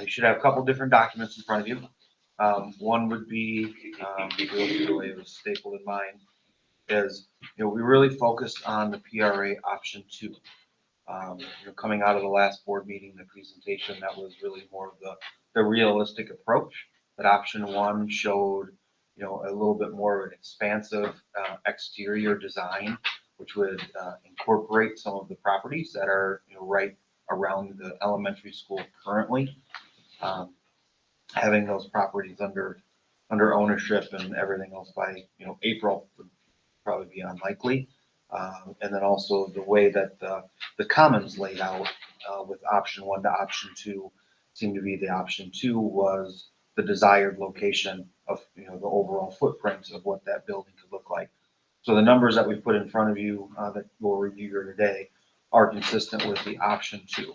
You should have a couple different documents in front of you. One would be, if you look at the way it was stapled in mine, is, we really focused on the PRA option 2. Coming out of the last board meeting, the presentation, that was really more of the realistic approach. That option 1 showed, a little bit more of an expansive exterior design, which would incorporate some of the properties that are, right around the elementary school currently. Um, Having those properties under ownership and everything else by, April would probably be unlikely. And then also the way that the commons laid out with option 1 to option 2 seemed to be the option 2 was the desired location of, the overall footprint of what that building could look like. So the numbers that we put in front of you that we'll review here today are consistent with the option 2.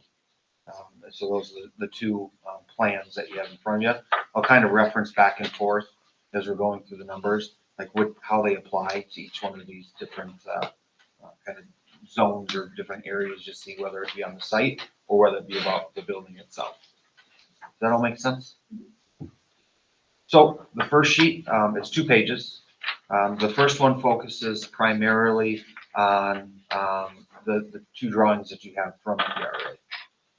So those are the two plans that you have in front of you. I'll kind of reference back and forth as we're going through the numbers, like how they apply to each one of these different kind of zones or different areas, just see whether it be on the site or whether it be about the building itself. Does that all make sense? So the first sheet, it's 2 pages. The first one focuses primarily on the 2 drawings that you have from the PRA.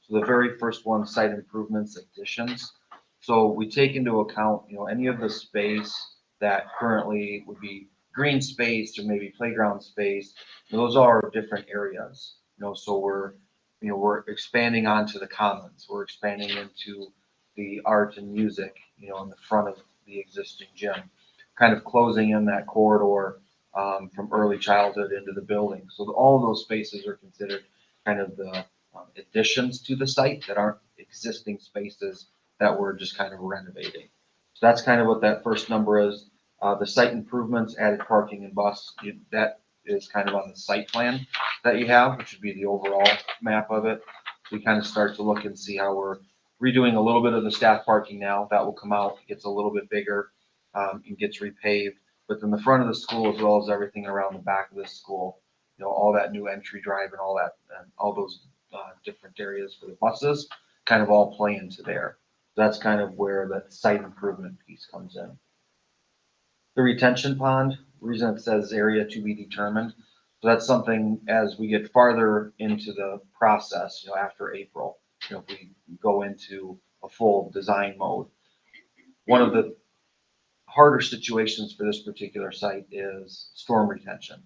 So the very first one, site improvements, additions. So we take into account, any of the space that currently would be green space or maybe playground space. Those are different areas, so we're expanding onto the commons. We're expanding into the art and music, in the front of the existing gym, kind of closing in that corridor from early childhood into the building. So all of those spaces are considered kind of the additions to the site that aren't existing spaces that we're just kind of renovating. So that's kind of what that first number is. The site improvements, added parking and bus, that is kind of on the site plan that you have, which would be the overall map of it. So you kind of start to look and see how we're redoing a little bit of the staff parking now. That will come out, gets a little bit bigger, and gets repaved. But then the front of the school, as well as everything around the back of the school, all that new entry drive and all that, and all those different areas for the buses kind of all play into there. That's kind of where that site improvement piece comes in. The retention pond, the reason it says area to be determined. So that's something as we get farther into the process, after April, if we go into a full design mode. One of the harder situations for this particular site is storm retention.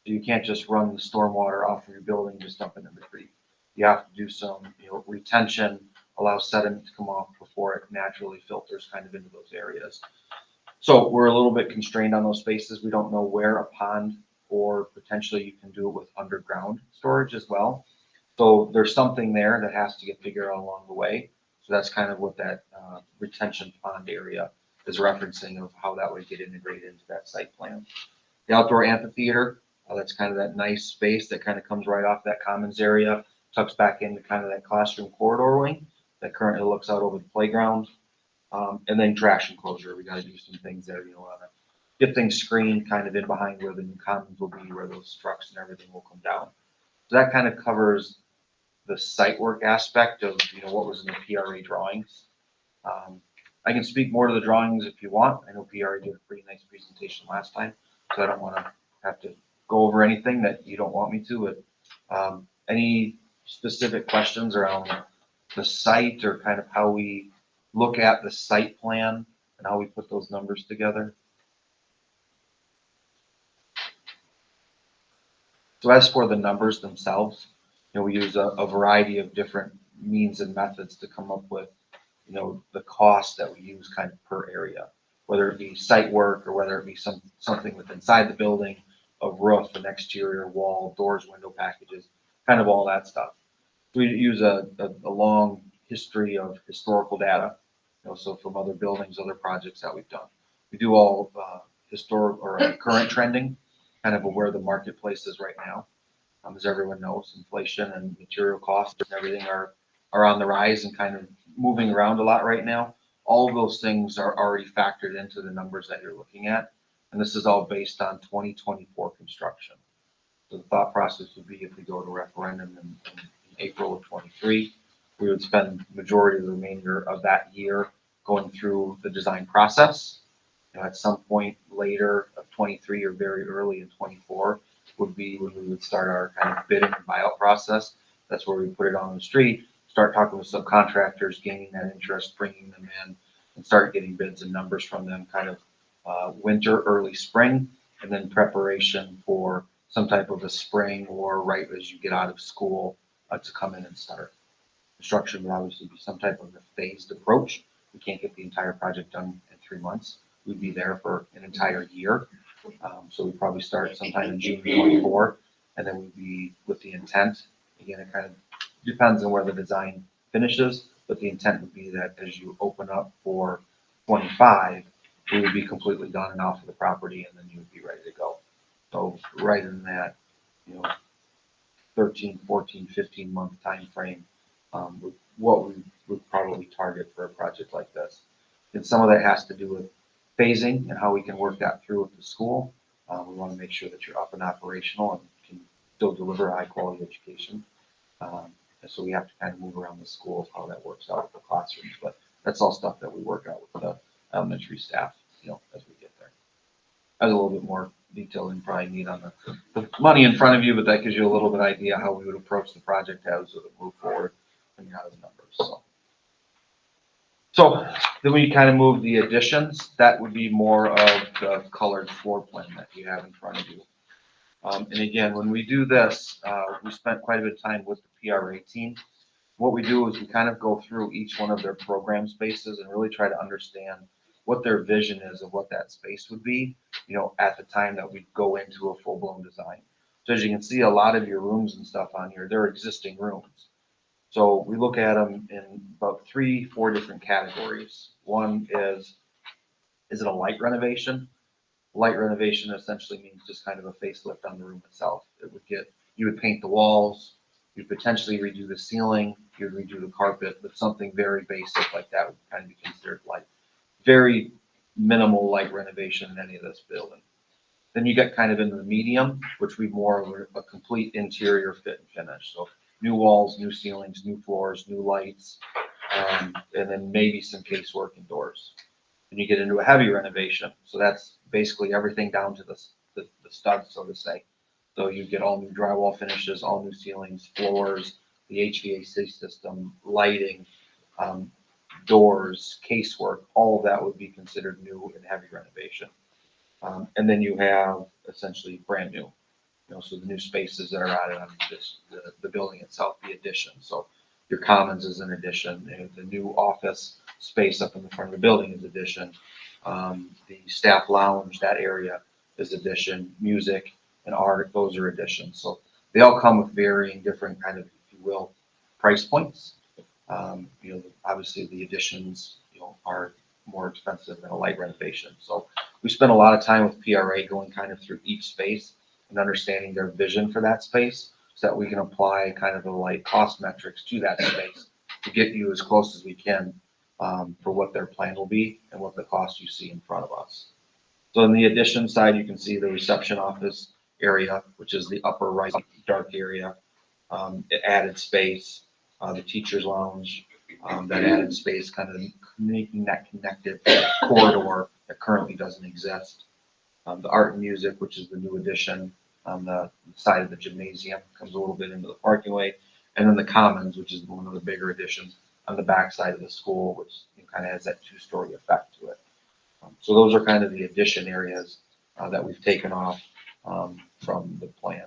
So you can't just run the stormwater off of your building, just dump it in the creek. You have to do some, retention, allow sediment to come off before it naturally filters kind of into those areas. So we're a little bit constrained on those spaces. We don't know where a pond, or potentially you can do it with underground storage as well. So there's something there that has to get figured out along the way. So that's kind of what that retention pond area is referencing, of how that would get integrated into that site plan. The outdoor amphitheater, that's kind of that nice space that kind of comes right off that commons area, tucks back into kind of that classroom corridor wing that currently looks out over the playground. And then trash enclosure, we got to do some things there, get things screened kind of in behind where the new commons will be, where those trucks and everything will come down. So that kind of covers the site work aspect of, what was in the PRA drawings. I can speak more to the drawings if you want. I know PRA did a pretty nice presentation last time, so I don't want to have to go over anything that you don't want me to. But any specific questions around the site, or kind of how we look at the site plan and how we put those numbers together? So as for the numbers themselves, we use a variety of different means and methods to come up with, the cost that we use kind of per area, whether it be site work or whether it be something with inside the building, a roof, an exterior wall, doors, window packages, kind of all that stuff. We use a long history of historical data, so from other buildings, other projects that we've done. We do all historic or current trending, kind of where the marketplace is right now. As everyone knows, inflation and material costs and everything are on the rise and kind of moving around a lot right now. All of those things are already factored into the numbers that you're looking at. And this is all based on 2024 construction. So the thought process would be, if we go to referendum in April of 23, We would spend majority of the remainder of that year going through the design process. At some point later of 23 or very early in 24 would be when we would start our kind of bidding and buyout process. That's where we put it on the street, start talking with subcontractors, gaining that interest, bringing them in, and start getting bids and numbers from them kind of winter, early spring, and then preparation for some type of a spring or right as you get out of school to come in and start. Construction would obviously be some type of a phased approach. We can't get the entire project done in 3 months. We'd be there for an entire year. So we'd probably start sometime in June 24, and then we'd be with the intent. Again, it kind of depends on where the design finishes, but the intent would be that as you open up for 25, we would be completely done and off of the property, and then you would be ready to go. So right in that, 13, 14, 15-month time frame, what we would probably target for a project like this. And some of that has to do with phasing and how we can work that through with the school. We want to make sure that you're up and operational and can still deliver a high quality education. And so we have to kind of move around the schools, how that works out with the classrooms. But that's all stuff that we work out with the elementary staff, as we get there. That's a little bit more detail than you probably need on the money in front of you, but that gives you a little bit idea how we would approach the project as it would move forward and how the numbers. So then we kind of move the additions. That would be more of the colored floor plan that you have in front of you. And again, when we do this, we spent quite a bit of time with the PRA team. What we do is we kind of go through each one of their program spaces and really try to understand what their vision is of what that space would be, at the time that we go into a full-blown design. So as you can see, a lot of your rooms and stuff on here, they're existing rooms. So we look at them in about 3-4 different categories. One is it a light renovation? Light renovation essentially means just kind of a facelift on the room itself. You would paint the walls, you'd potentially redo the ceiling, you'd redo the carpet, but something very basic like that would kind of be considered light. Very minimal light renovation in any of this building. Then you get kind of into the medium, which would be more of a complete interior fit and finish. So new walls, new ceilings, new floors, new lights, and then maybe some casework and doors. And you get into a heavy renovation. So that's basically everything down to the studs, so to say. So you get all new drywall finishes, all new ceilings, floors, the HVAC system, lighting, doors, casework, all of that would be considered new and heavy renovation. And then you have essentially brand new, so the new spaces that are added on the building itself, the addition. So your commons is an addition, the new office space up in the front of the building is addition. The staff lounge, that area is addition, music and art, those are additions. So they all come with varying different kind of, if you will, price points. Obviously the additions, are more expensive than a light renovation. So we spent a lot of time with PRA going kind of through each space and understanding their vision for that space so that we can apply kind of the light cost metrics to that space to get you as close as we can for what their plan will be and what the cost you see in front of us. So in the addition side, you can see the reception office area, which is the upper right dark area, added space, the teacher's lounge, that added space, kind of making that connected corridor that currently doesn't exist. The art and music, which is the new addition on the side of the gymnasium, comes a little bit into the parking way. And then the commons, which is one of the bigger additions on the back side of the school, which kind of has that two-story effect to it. So those are kind of the addition areas that we've taken off from the plan.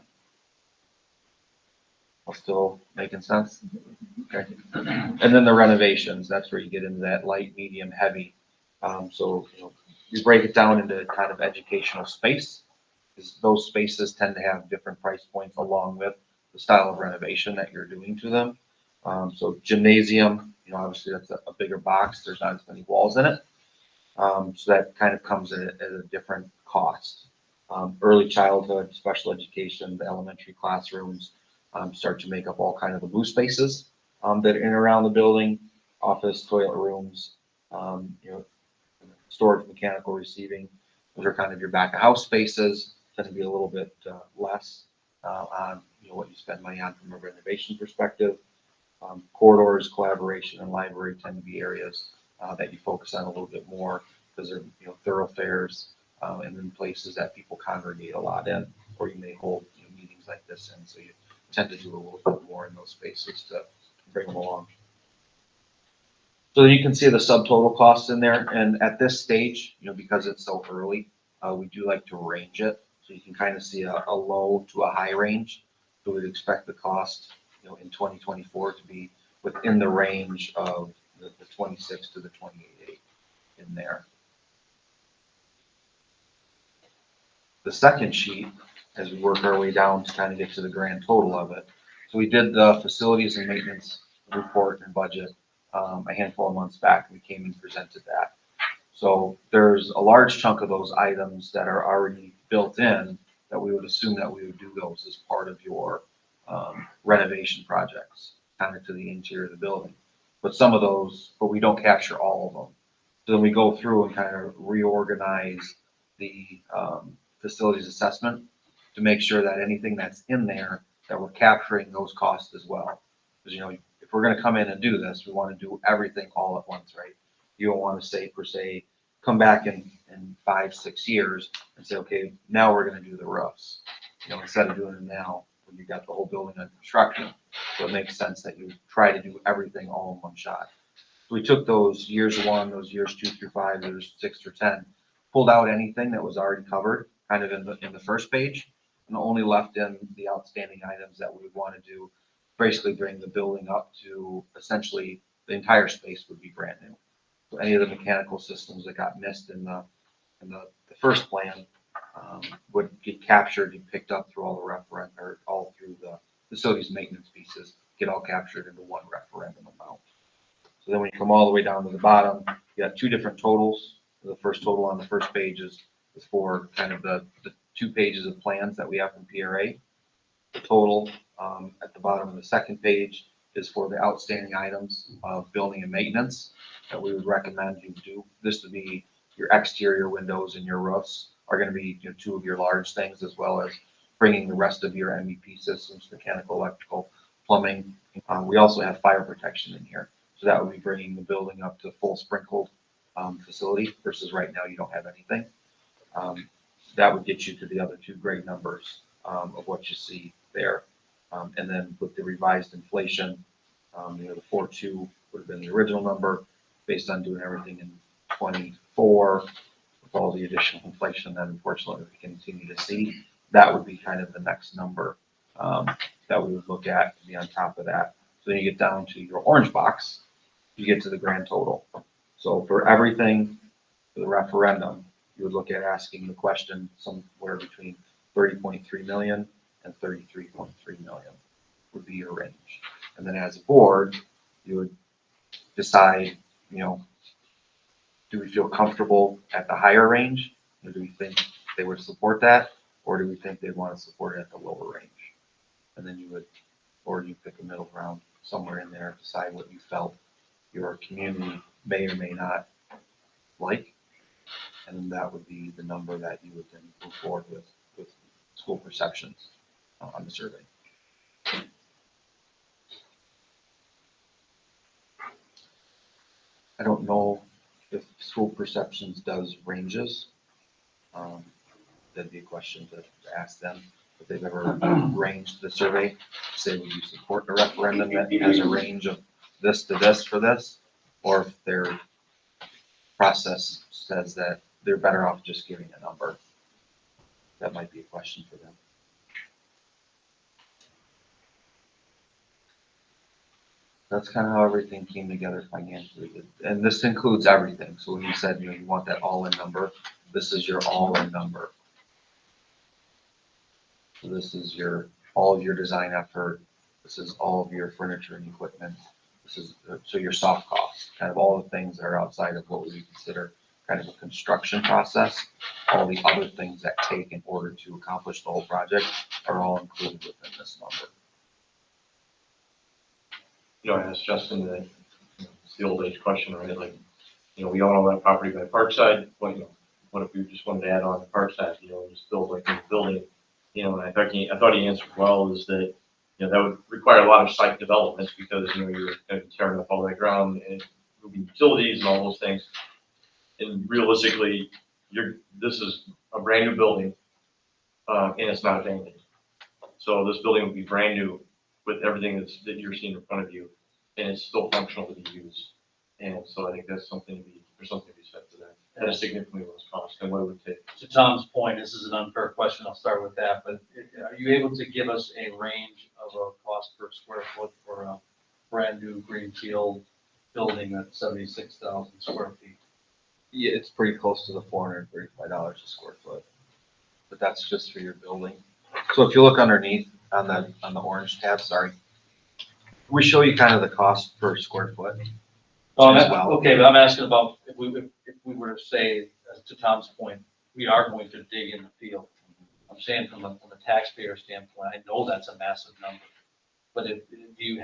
All still making sense? Okay. And then the renovations, that's where you get into that light, medium, heavy. So you break it down into kind of educational space, because those spaces tend to have different price points along with the style of renovation that you're doing to them. So gymnasium, obviously that's a bigger box. There's not as many walls in it. So that kind of comes at a different cost. Early childhood, special education, the elementary classrooms start to make up all kind of the blue spaces that are in and around the building, office, toilet rooms, storage, mechanical, receiving. Those are kind of your back of house spaces. Tend to be a little bit less on what you spend money on from a renovation perspective. Corridors, collaboration, and library tend to be areas that you focus on a little bit more because they're thoroughfares and then places that people congregate a lot in, or you may hold meetings like this in. So you tend to do a little bit more in those spaces to bring them along. So you can see the subtotal costs in there, and at this stage, because it's so early, we do like to range it, so you can kind of see a low to a high range. So we'd expect the cost, in 2024 to be within the range of the 26 to the 28.8 in there. The second sheet, as we work our way down to kind of get to the grand total of it. So we did the facilities and maintenance report and budget a handful of months back. We came and presented that. So there's a large chunk of those items that are already built in that we would assume that we would do those as part of your renovation projects, kind of to the interior of the building. But we don't capture all of them. So then we go through and kind of reorganize the facilities assessment to make sure that anything that's in there, that we're capturing those costs as well. Because, if we're gonna come in and do this, we wanna do everything all at once, right? You don't wanna say, per se, come back in 5, 6 years and say, okay, now we're gonna do the roofs. Instead of doing it now, when you got the whole building under construction. So it makes sense that you try to do everything all in one shot. So we took those years 1, those years 2 through 5, years 6 through 10, pulled out anything that was already covered, kind of in the first page, and only left in the outstanding items that we would want to do, basically bring the building up to essentially the entire space would be brand new. So any of the mechanical systems that got missed in the first plan would get captured and picked up through all the referendum, or all through the facilities maintenance pieces, get all captured into one referendum amount. So then when you come all the way down to the bottom, you got 2 different totals. The first total on the first page is for kind of the 2 pages of plans that we have from PRA. The total at the bottom of the second page is for the outstanding items of building and maintenance that we would recommend you do. This would be your exterior windows and your roofs are going to be 2 of your large things, as well as bringing the rest of your MEP systems, mechanical, electrical, plumbing. We also have fire protection in here. So that would be bringing the building up to full sprinkled facility versus right now you don't have anything. That would get you to the other 2 great numbers of what you see there. And then with the revised inflation, the 4.2 would have been the original number based on doing everything in 24 with all the additional inflation that unfortunately we continue to see. That would be kind of the next number that we would look at to be on top of that. So then you get down to your orange box, you get to the grand total. So for everything for the referendum, you would look at asking the question somewhere between 30.3 million and 33.3 million would be your range. And then as a board, you would decide, do we feel comfortable at the higher range? Or do we think they would support that? Or do we think they'd want to support it at the lower range? And then you pick a middle ground somewhere in there, decide what you felt your community may or may not like. And then that would be the number that you would then move forward with school perceptions on the survey. I don't know if school perceptions does ranges. That'd be a question to ask them if they've ever ranged the survey. Say, would you support a referendum that has a range of this to this for this? Or if their process says that they're better off just giving a number. That might be a question for them. That's kind of how everything came together financially. And this includes everything. So when you said, you want that all-in number, this is your all-in number. So this is all of your design effort. This is all of your furniture and equipment. This is so your soft costs, kind of all the things that are outside of what we would consider kind of a construction process. All the other things that take in order to accomplish the whole project are all included within this number. I asked Justin that it's the old age question, right? Like, we own all that property by Parkside. What if we just wanted to add on to Parkside? Just build like a building. And I thought he answered well. Is that that would require a lot of site development because, you're going to be tearing up all that ground and moving utilities and all those things. And realistically, this is a brand new building, and it's not abandoned. So this building would be brand new with everything that you're seeing in front of you, and it's still functional to be used. And so I think there's something to be said for that. That is significantly less cost than what it would take. To Tom's point, this is an unfair question, I'll start with that, but are you able to give us a range of a cost per square foot for a brand new greenfield building at 76,000 square feet? Yeah, it's pretty close to the $435 a square foot, but that's just for your building. So if you look underneath on the orange tab, sorry, we show you kind of the cost per square foot. Oh, as well. okay, but I'm asking about if we were to say, to Tom's point, we are going to dig in the field. I'm saying from a taxpayer standpoint, I know that's a massive number. But if you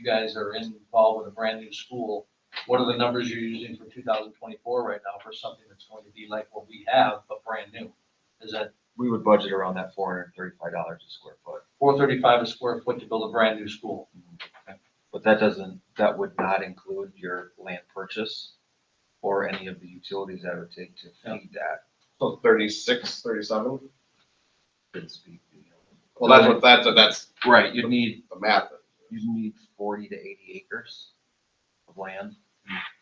guys are involved with a brand new school, what are the numbers you're using for 2024 right now for something that's going to be like what we have, but brand new? Is that We would budget around that $435 a square foot. $435 a square foot to build a brand new school? But that would not include your land purchase or any of the utilities that it would take to feed that. So 36, 37? Couldn't speak. Well, that's Right, you'd need the math. 40 to 80 acres of land.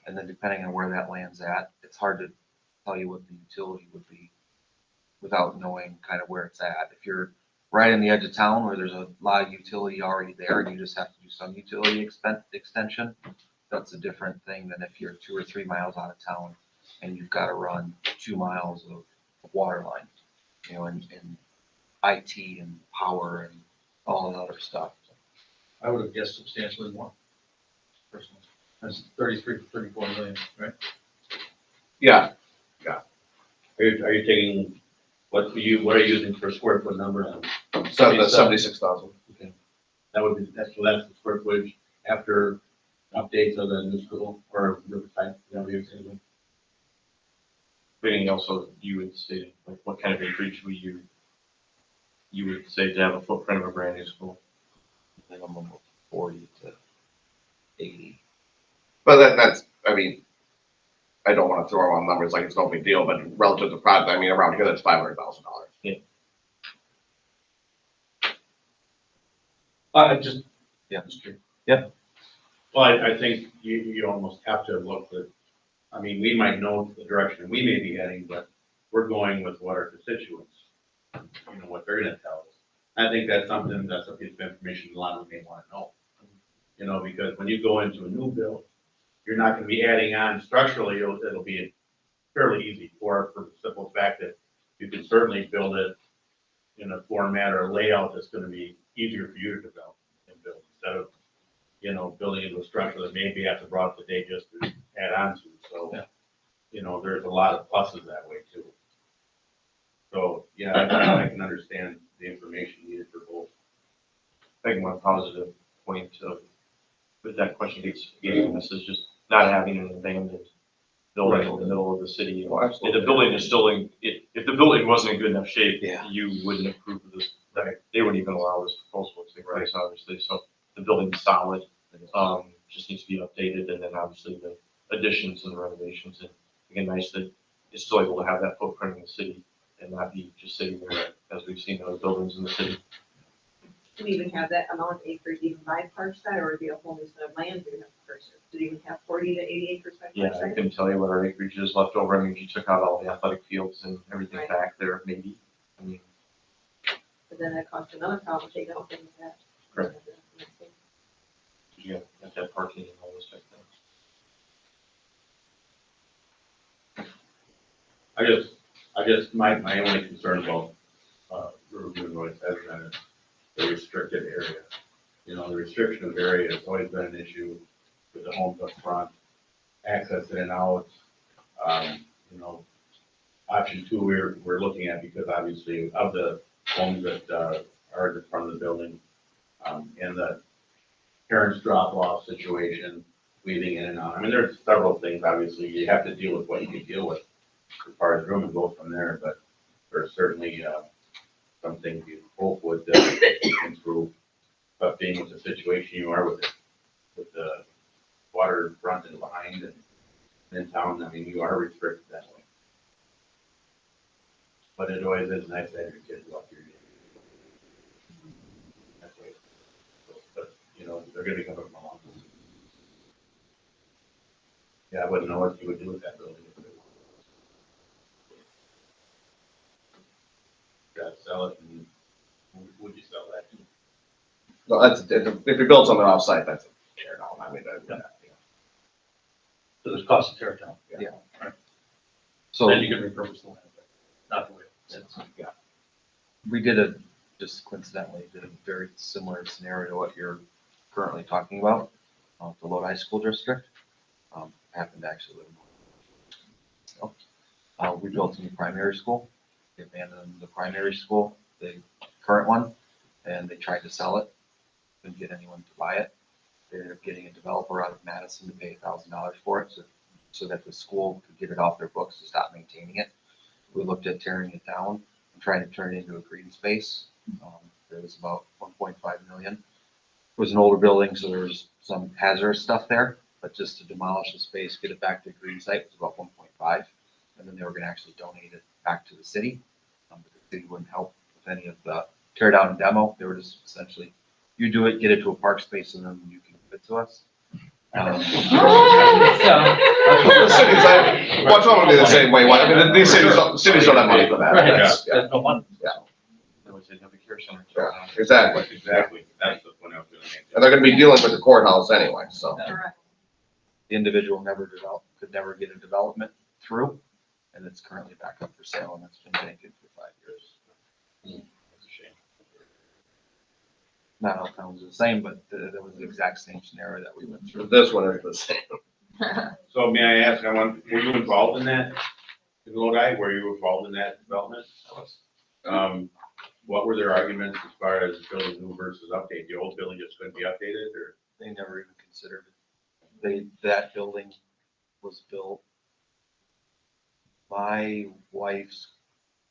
And then depending on where that land's at, it's hard to tell you what the utility would be without knowing kind of where it's at. If you're right in the edge of town where there's a lot of utility already there and you just have to do some utility extension, that's a different thing than if you're 2 or 3 miles out of town and you've got to run 2 miles of water line, and IT and power and all that other stuff. I would have guessed substantially more, personally. That's 33 to 34 million, right? Yeah, Are you taking, what are you using for square foot number? so the 76,000. That would be, that's the square footage after updates of the new school or Riverside, is that what you're saying? Anything else you would say, like what kind of acreage you would say to have a footprint of a brand new school? Minimum of 40 to 80. But that's, I mean, I don't want to throw around numbers like it's no big deal, but relative to project, I mean, around here, that's $500,000. I just, Yeah. just curious. Well, I think you almost have to look at, I mean, we might know the direction we may be heading, but we're going with what our constituents, what they're gonna tell us. I think that's a piece of information a lot of them may wanna know. Because when you go into a new build, you're not gonna be adding on structurally, it'll be fairly easy for the simple fact that you can certainly build it in a format or a layout that's gonna be easier for you to develop and build, instead of, building into a structure that maybe you have to brought up to date just to add on to. So, Yeah. There's a lot of pluses that way too. So, yeah, I can understand the information needed for both. I think one positive point with that question gets this is just not having an abandoned building in the middle of the city. Well, absolutely. If the building is still if the building wasn't in good enough shape, Yeah. you wouldn't approve of this. They wouldn't even allow this proposal to take place, obviously. So the building's solid, just needs to be updated, and then obviously the additions and the renovations. And again, nice that it's still able to have that footprint in the city and not be just sitting there as we've seen other buildings in the city. Do we even have that amount of acres even by Parkside, or would it be a whole new set of land we have to purchase? Do we even have 40 to 80 acres by Yeah, I Parkside? couldn't tell you what our acreage is left over. I mean, if you took out all the athletic fields and everything Right. back there, maybe. I mean, But then that costs another problem, taking out things that. Correct. you have to have parking and all those type of things. I just, my only concern about, Riverview Road has been the restricted area. The restriction of area has always been an issue with the homes up front, access in and out. Option two, we're looking at, because obviously of the homes that, are at the front of the building, and the parents drop off situation, weaving in and out. I mean, there's several things, obviously, you have to deal with what you can deal with as far as room and go from there, but there's certainly, some things you hope would improve But being with the situation you are with the water in front and behind and in town, I mean, you are restricted that way. But it always is nice to have your kids walk your game. That's way. But, you know, they're gonna be coming from a long distance. Yeah, I wouldn't know what you would do with that building. Gotta sell it, and who would you sell that to? So that's, if you build something off-site, that's a tear down, I mean, So there's cost to tear it down. Yeah. So Then you can repurpose the land, but not the way it's. we did just coincidentally, did a very similar scenario to what you're currently talking about, the Lodi School District. I happen to actually live in. So, we built a new primary school. They abandoned the primary school, the current one, and they tried to sell it. Couldn't get anyone to buy it. They ended up getting a developer out of Madison to pay $1,000 for it, so that the school could get it off their books to stop maintaining it. We looked at tearing it down and trying to turn it into a green space. There was about 1.5 million. It was an older building, so there was some hazardous stuff there, but just to demolish the space, get it back to a green site was about 1.5. And then they were gonna actually donate it back to the city. But the city wouldn't help with any of the tear down and demo. They were just essentially, you do it, get it to a park space, and then you can give it to us. The cities, well, it's gonna be the same way, I mean, these cities don't have money for that. Right, That's- there's no money. They would say have a care center. Yeah, exactly, Exactly, that's the point I was gonna make. and they're gonna be dealing with the courthouse anyway, so. Correct. The individual could never get a development through, and it's currently back up for sale, and it's been vacant for 5 years. That's a shame. Not all towns are the same, but that was the exact same scenario that we went through. This one is the same. So may I ask, were you involved in that, in Lodi, were you involved in that development? What were their arguments as far as building new versus update? The old building just couldn't be updated, or? They never even considered it. That building was built, my wife's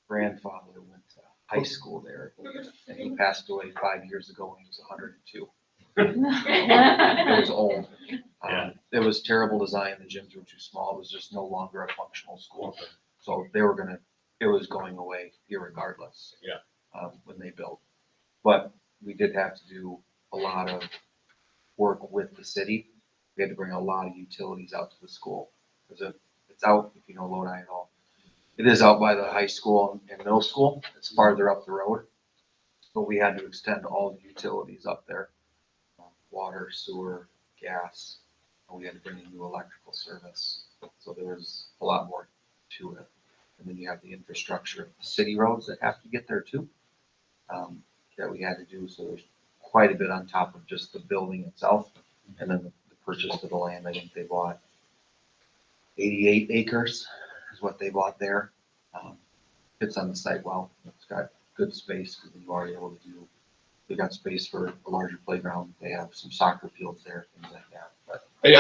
grandfather went to high school there, and he passed away 5 years ago when he was 102. It was old. Yeah. It was terrible design. The gyms were too small. It was just no longer a functional school. So it was going away irregardless. Yeah. When they built. But we did have to do a lot of work with the city. We had to bring a lot of utilities out to the school. Because it's out, if you know Lodi at all. It is out by the high school and middle school. It's farther up the road. But we had to extend all the utilities up there. Water, sewer, gas. And we had to bring in new electrical service. So there was a lot more to it. And then you have the infrastructure of the city roads that have to get there too. That we had to do. So there's quite a bit on top of just the building itself. And then the purchase of the land, I think they bought 88 acres is what they bought there. Fits on the site well. It's got good space because you are able to do, they got space for a larger playground. They have some soccer fields there, things like that. But And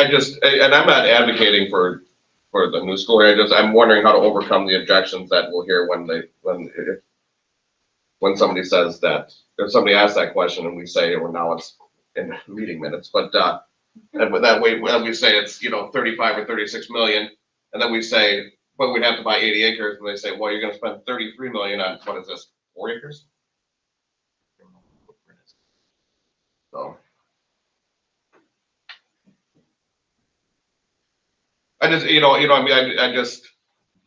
I'm not advocating for the new school here, I'm wondering how to overcome the objections that we'll hear when somebody says that, if somebody asks that question and we say, well, now it's in meeting minutes, but, and with that way, when we say it's, 35 or 36 million, and then we say, but we'd have to buy 80 acres, and they say, well, you're gonna spend 33 million on, what is this, 4 acres? I don't know what the footprint is. So. I just, I mean, I just,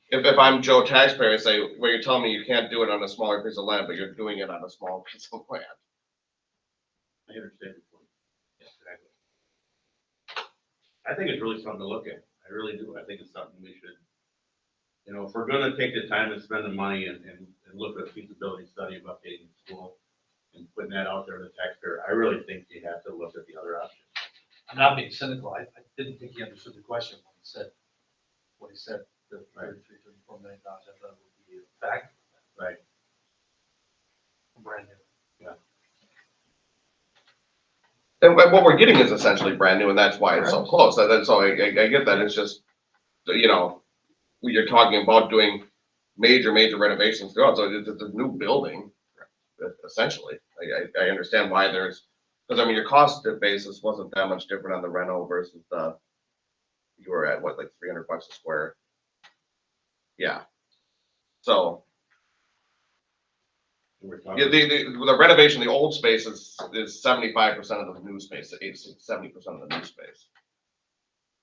if I'm Joe taxpayer, I say, well, you're telling me you can't do it on a smaller piece of land, but you're doing it on a small piece of land. I understand your point. Yes, exactly. I think it's really something to look at. I really do. I think it's something we should, if we're gonna take the time and spend the money and look at a feasibility study of updating the school and putting that out there to the taxpayer, I really think you have to look at the other options. I'm not being cynical. I didn't think he understood the question when he said the $33, $34 million. I thought it would be a fact. Right. Brand new. And what we're getting is essentially brand new, and that's why it's so close. So I get that. It's just, you're talking about doing major renovations throughout. So it's a new building, essentially. I understand why there's Cause I mean, your cost basis wasn't that much different on the reno versus you were at what, like $300 a square? Yeah. So, We're yeah, talking, the renovation, the old space is 75% of the new space, 70% of the new space.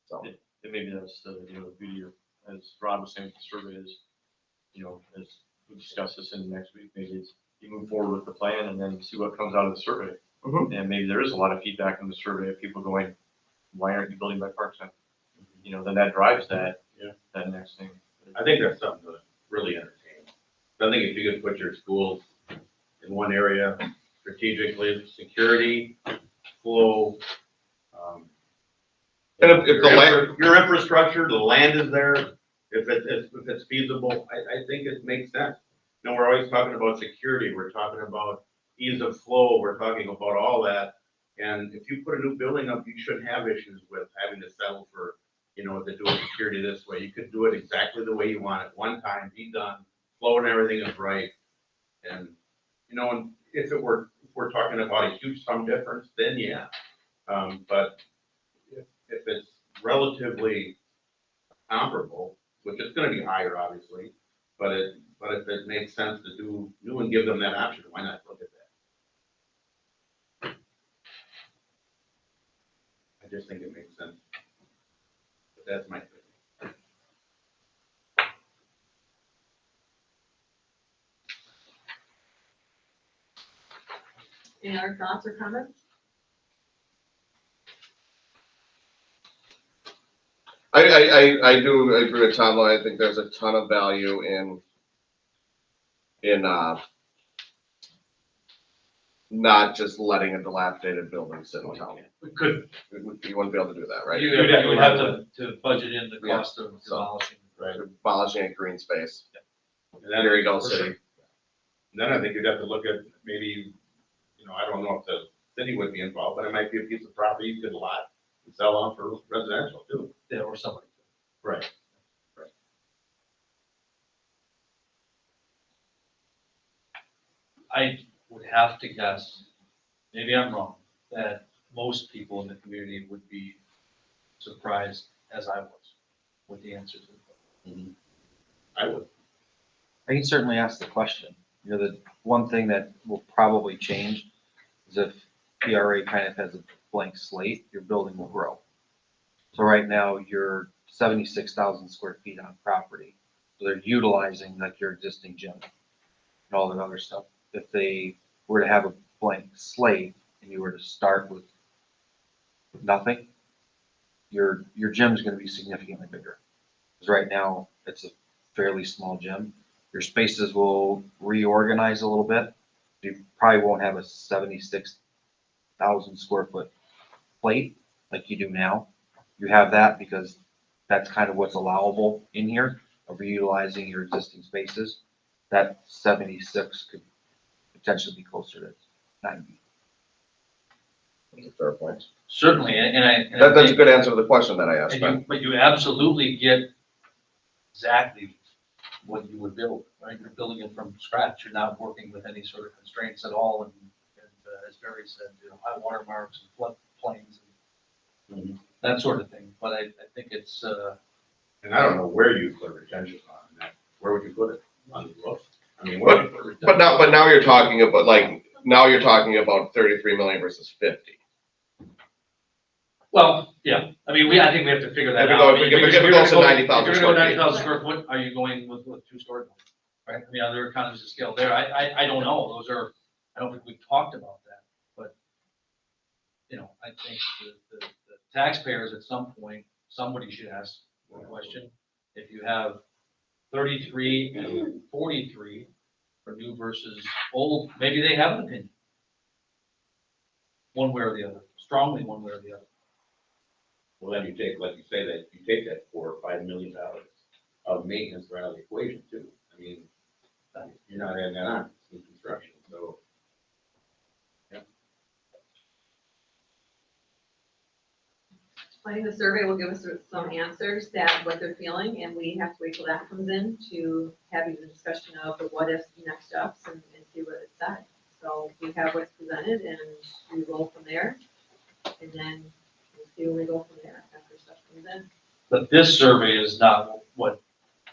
So, And maybe that's the, the beauty of, as Rod was saying, with the survey is, as we discuss this in the next week, maybe it's, you move forward with the plan and then see what comes out of the survey. Mhm. And maybe there is a lot of feedback in the survey of people going, why aren't you building by Park Center? Then that drives that, Yeah. that next thing. I think that's something to really entertain. I think if you could put your schools in one area strategically, security, flow, And if the land- your infrastructure, the land is there, if it's feasible, I think it makes sense. We're always talking about security, we're talking about ease of flow, we're talking about all that. And if you put a new building up, you shouldn't have issues with having to settle for, to do security this way. You could do it exactly the way you want it, one time, be done, flow and everything is right. And, and if we're talking about a huge sum difference, then yeah. But if it's relatively comparable, which is gonna be higher, obviously, but if it makes sense to do new and give them that option, why not look at that? I just think it makes sense. But that's my opinion. Any other thoughts or comments? I do agree with Tom, though. I think there's a ton of value in not just letting a dilapidated building sit in town. We could, You wouldn't be able to do that, right? you would have to budget in the cost of So- demolishing. Right. Abolishing a green space. And then, There you go, city. and then I think you'd have to look at maybe, I don't know if the city would be involved, but it might be a piece of property you could lot and sell on for residential too. Yeah, or somebody. Right. I would have to guess, maybe I'm wrong, that most people in the community would be surprised, as I was, with the answer to the question. I would. I can certainly ask the question. The one thing that will probably change is if PRA kind of has a blank slate, your building will grow. So right now, you're 76,000 square feet on property. So they're utilizing like your existing gym and all that other stuff. If they were to have a blank slate and you were to start with nothing, your gym's gonna be significantly bigger. Because right now, it's a fairly small gym. Your spaces will reorganize a little bit. You probably won't have a 76,000 square foot plate like you do now. You have that because that's kind of what's allowable in here of reutilizing your existing spaces. That 76 could potentially be closer to 90. That's a fair point. Certainly, and I That's a think- good answer to the question that I asked, and Ben. but you absolutely get exactly what you would build, right? You're building it from scratch. You're not working with any sort of constraints at all. And as Barry said, high water marks and flood plains and that sort of thing. But I think it's, And I don't know where you put retention on that. Where would you put it? On the roof? I mean, where would you put retention? But now you're talking about now you're talking about 33 million versus 50. well, yeah. I mean, I think we have to figure that If it out. goes- I mean, if it because goes you're gonna to go- 90,000 if you're gonna go square feet. 90,000 square foot, are you going with two-story? Right? I mean, are there economies of scale there? I don't know. I don't think we've talked about that, but, I think the taxpayers at some point, somebody should ask the question. If you have 33 and 43 for new versus old, maybe they have an opinion. One way or the other, strongly one way or the other. Well, then you take, like you say, that you take that $4 or $5 million of maintenance right out of the equation too. I mean, you're not adding that on, it's new construction, so. I think the survey will give us some answers that what they're feeling, and we have to wait till that comes in to have the discussion of the what if next steps and see what it says. So we have what's presented and we roll from there. And then we'll see where we go from there after stuff comes in. But this survey is not what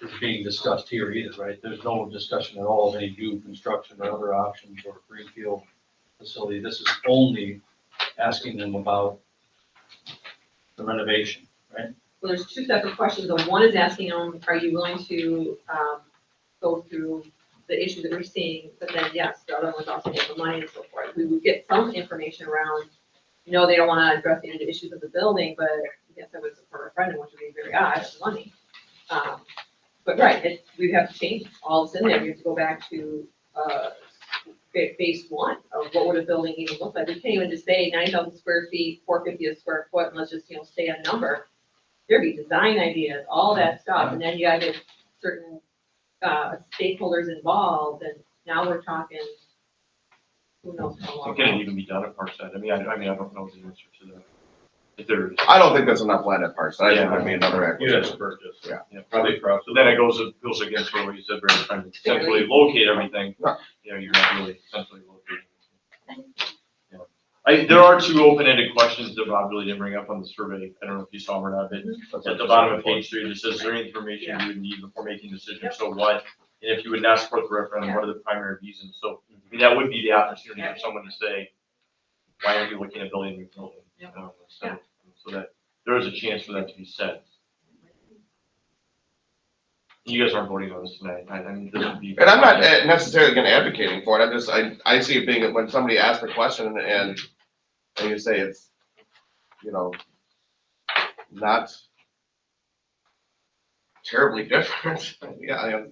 is being discussed here either, right? There's no discussion at all of any new construction or other options or greenfield facility. This is only asking them about the renovation, right? Well, there's two separate questions. The one is asking them, are you willing to, go through the issues that we're seeing? But then, yes, the other one's also get the money and so forth. We would get some information around, they don't wanna address the issues of the building, but I guess I would support a friend, which would be very odd, it's money. But right, we have to change all this in there. We have to go back to, phase one of what would a building even look like. We can't even just say 9,000 square feet, 450 a square foot, and let's just, stay on number. There'd be design ideas, all that stuff, and then you gotta get certain, stakeholders involved, and now we're talking, who knows how long. Can it even be done at Parkside? I mean, I don't know the answer to that. If there's, I don't think there's enough land at Parks. I think there'd be another You have to acquisition. purchase. Yeah. Probably across. so then it goes against what you said, Brandon, trying to centrally locate everything. You're not really centrally locating. There are two open-ended questions that Rob really didn't bring up on the survey. I don't know if you saw them or not, but at the bottom of page 3, it says, is there any information you would need before making a decision? Yep. So what? And if you would not support the referendum, what are the primary reasons? So, I mean, that would be the opportunity for someone to say, why aren't you looking at building a new building? Yep. So that there is a chance for that to be said. You guys aren't voting on this tonight. I mean, this would be. And I'm not necessarily gonna advocating for it, I see it being, when somebody asks the question and you say it's, not terribly different, yeah,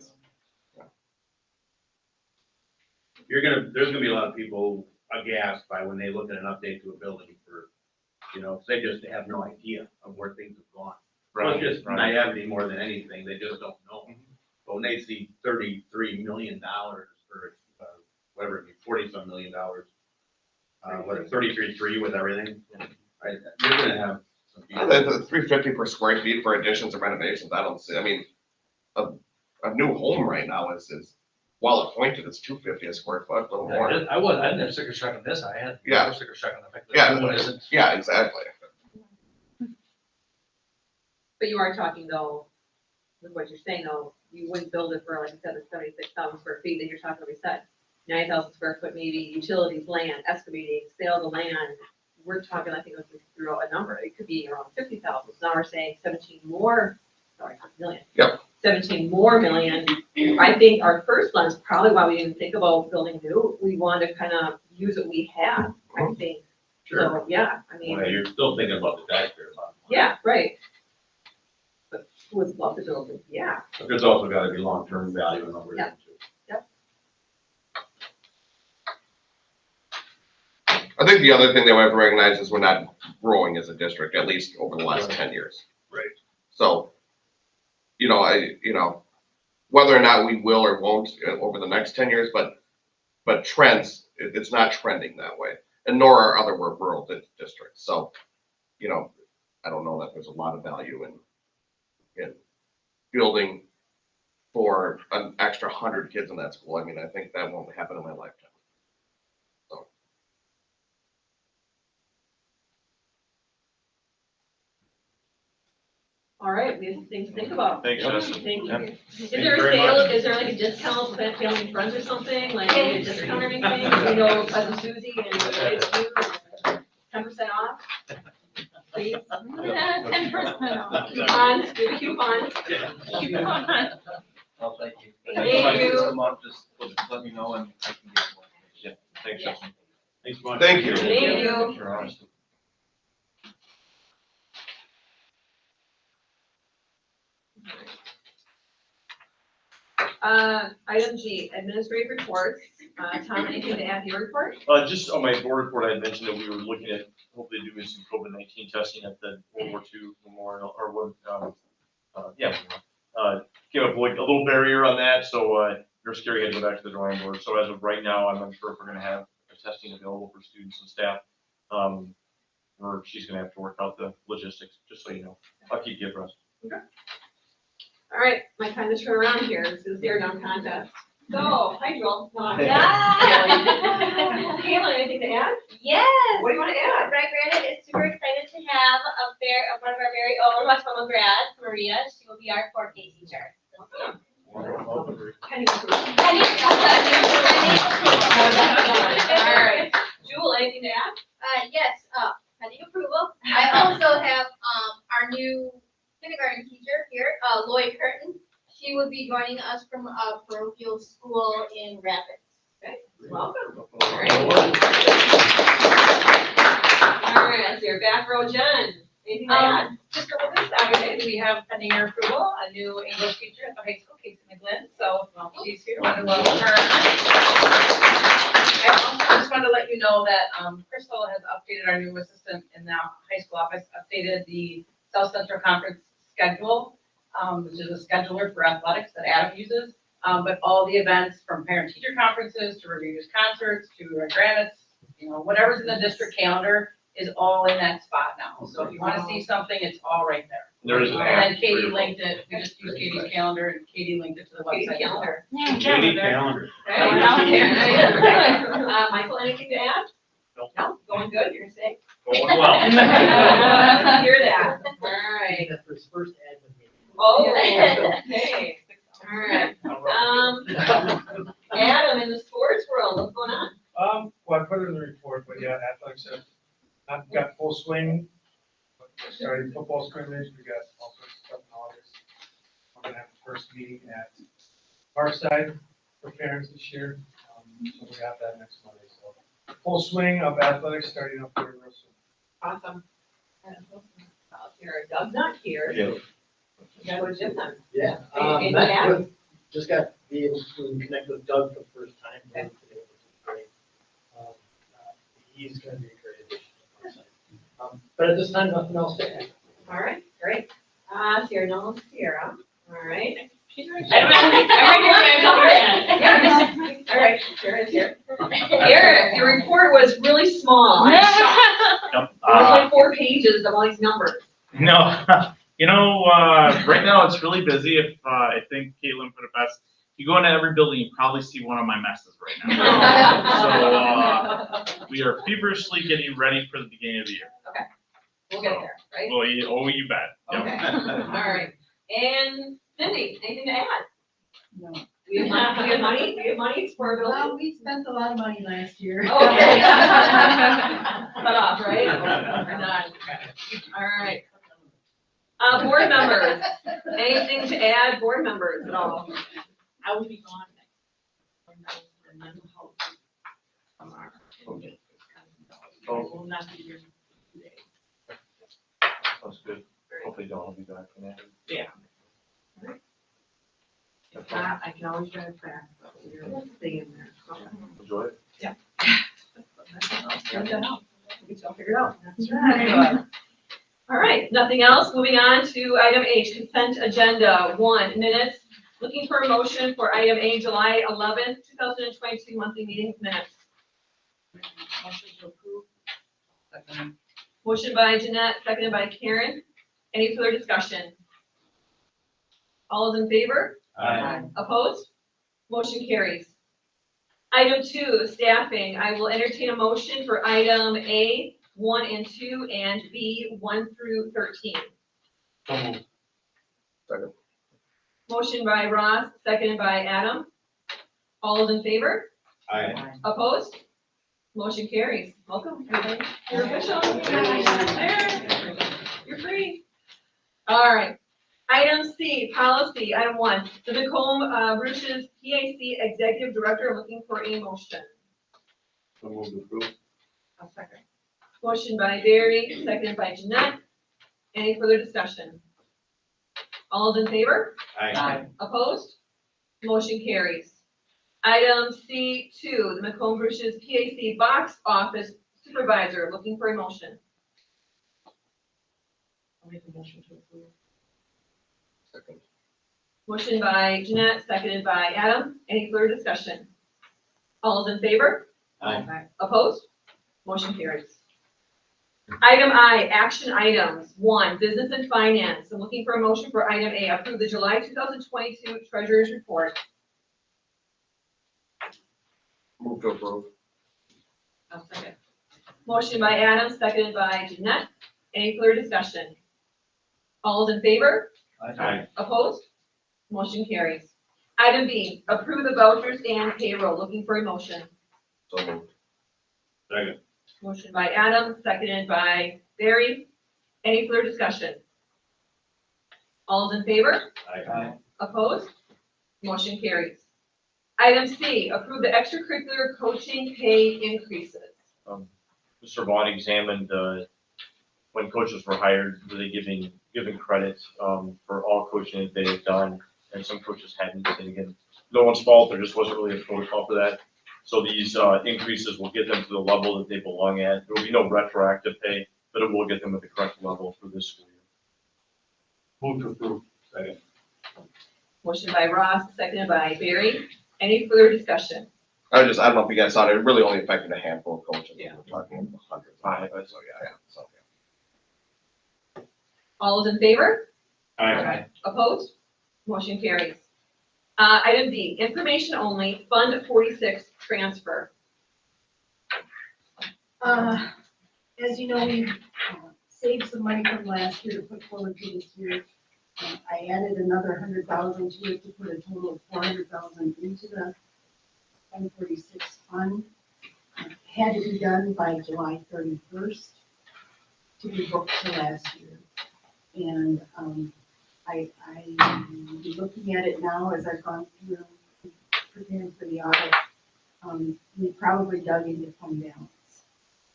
There's gonna be a lot of people aghast by when they look at an update to a building for, 'cause they just have no idea of where things have gone. Well, it's just naivety more than anything, they just don't know. But when they see $33 million or, whatever, it be 40-some million dollars, 33.3 with everything, right, you're gonna have some people. the 350 per square feet for additions and renovations, I don't see, I mean, a new home right now is well appointed, it's 250 a square foot, a little more. I didn't have sticker shock on this, I had Yeah. no sticker shock on the fact that Yeah. the new one isn't. Yeah, exactly. But you are talking though, with what you're saying though, you wouldn't build it for, like you said, the 76,000 square feet, then you're talking, we said, 9,000 square foot, maybe utilities, land, excavating, sale of the land. We're talking, I think it was through a number, it could be around 50,000, so now we're saying 17 more, million. Yep. 17 more million. I think our first one is probably why we didn't think about building new, we wanted to kind of use what we have, I think. So, yeah, I mean. Well, you're still thinking about the taxpayer lot. Yeah, right. But would love to build it, yeah. But there's also gotta be long-term value in what we're Yeah. into. I think the other thing that we have to recognize is we're not growing as a district, at least over the last 10 years. Right. So, whether or not we will or won't over the next 10 years, but trends, it's not trending that way. And nor are other rural districts. So, I don't know that there's a lot of value in building for an extra 100 kids in that school. I mean, I think that won't happen in my lifetime. All right, we have some things to think about. Thanks, Justin. Thank you. Yep. Is there a sale, is there like a discount, for family and friends or something, like maybe a discount or anything? Cousin Susie and it's you, 10% off? Please. 10% off. Coupons, give me coupons. Coupon. Oh, thank you. Thank you. Come up, just let me know and I can get one. Yeah, thanks, Yeah. Justin. Thanks much. Thank you. Thank you. You're honest. Item G, administrative reports. Tom, anything to add to your report? Just on my board report, I had mentioned that we were looking at hopefully doing some COVID-19 testing at the World War II Memorial, or came up with a little barrier on that, so you're scary had to go back to the drawing board. So as of right now, I'm unsure if we're gonna have testing available for students and staff. Or she's gonna have to work out the logistics, just so you know. I'll keep you abreast. All right, my time to turn around here. This is the Dare Down contest. So, hi Joel. Yeah. Kayla, anything to add? Yes. What do you want to add? Brett Granite is super excited to have one of our very own West Palma grads, Maria. She will be our 4K teacher. Penny. Penny. All right. Jewel, anything to add? Yes, pending approval. I also have, our new kindergarten teacher here, Lloyd Curtin. She will be joining us from a parochial school in Rapids. Welcome. All right. All right, let's hear back row Jen. Anything to add? Just a couple things, obviously, we have pending your approval, a new English teacher at the high school, Casey McGlynn, so she's here, want to welcome her. I just wanted to let you know that, Crystal has updated our new assistant in the high school office, updated the South Central Conference schedule, which is a scheduler for athletics that Adam uses, but all the events from parent-teacher conferences to reviews, concerts, to grants, whatever's in the district calendar is all in that spot now. So if you want to see something, it's all right there. There is an And app. then Katie linked it, we just used Katie's calendar, and Katie linked it to the Katie's website. calendar. Katie calendar. Michael, anything to add? No, going good, you're saying? Going well. Hear that. All right. That's for his first admin meeting. Oh, okay. All right. Adam, in the sports world, what's going on? Well, I put it in the report, but yeah, athletics have not got full swing. We're starting football scrimmage, we got all sorts of stuff in August. We're gonna have the first meeting at Parkside for parents this year. So we have that next Monday, so full swing of athletics starting up here real soon. Awesome. Here, Doug's not here. Yeah. You gotta go to Jim then. Yeah, Anything met to add? with- just got to be able to connect with Doug for the first time today, which is great. He's gonna be a great addition to our site. But at this time, nothing else to add. All right, great. Sierra, no, Sierra. All right. She's right. All right, Sierra's here. Eric, your report was really small. I'm shocked. Yep. It was like 4 pages of all these numbers. No, right now it's really busy. If I think Caitlin put it best, if you go into every building, you probably see one of my messes right now. So we are feverishly getting ready for the beginning of the year. We'll get there, right? Well, you bet. Yep. Okay, all right. And Cindy, anything to add? No. We have money, we have money for a building? Well, we spent a lot of money last year. Okay. Cut off, right? We're not. All right. Board members, anything to add, board members at all? I will be gone next. And then hope tomorrow. I will not be here today. That's good. Hopefully Dawn will be back for that. If not, I can always drive back, but we're staying there. Enjoy it. Figure it out. That's right. All right, nothing else. Moving on to item H, consent agenda. 1, minutes. Looking for a motion for item A, July 11th, 2022 monthly meeting minutes. Motion to approve. Second. Motion by Jeanette, seconded by Karen. Any further discussion? All those in favor? Aye. Opposed? Motion carries. Item 2, staffing. I will entertain a motion for item A, 1 and 2, and B, 1 through 13. Second. Motion by Ross, seconded by Adam. All those in favor? Aye. Opposed? Motion carries. Welcome, everybody. You're official. You're free. All right. Item C, policy, item 1. The Macomb Roosters PAC Executive Director looking for a motion. So move to approve. I'll second. Motion by Barry, seconded by Jeanette. Any further discussion? All those in favor? Aye. Opposed? Motion carries. Item C2, the Macomb Roosters PAC Box Office Supervisor looking for a motion. I'll make a motion to approve. Second. Motion by Jeanette, seconded by Adam. Any further discussion? All those in favor? Aye. Opposed? Motion carries. Item I, action items. 1, business and finance. I'm looking for a motion for item A, approve the July 2022 Treasurer's Report. Move to approve. I'll second. Motion by Adam, seconded by Jeanette. Any further discussion? All those in favor? Aye. Opposed? Motion carries. Item B, approve the vouchers and payroll. Looking for a motion. So moved. Second. Motion by Adam, seconded by Barry. Any further discussion? All those in favor? Aye. Opposed? Motion carries. Item C, approve the extracurricular coaching pay increases. Mr. Vaughn examined, when coaches were hired, were they giving credit, for all coaching that they had done, and some coaches hadn't, and again, no one's fault, there just wasn't really a protocol for that. So these, increases will get them to the level that they belong at. There will be no retroactive pay, but it will get them at the correct level for this school year. Move to approve. Second. Motion by Ross, seconded by Barry. Any further discussion? I don't know if you guys saw it, it really only affected a handful of coaches. Yeah. We're talking about hundreds. So, yeah, so. All those in favor? Aye. Opposed? Motion carries. Item D, information only, Fund 46 transfer. As you know, we saved some money from last year to put forward to this year. I added another 100,000 to it to put a total of 400,000 into the Fund 46 fund. Had to be done by July 31st to be booked to last year. And I'm looking at it now as I've gone through preparing for the audit. We probably dug into fund balance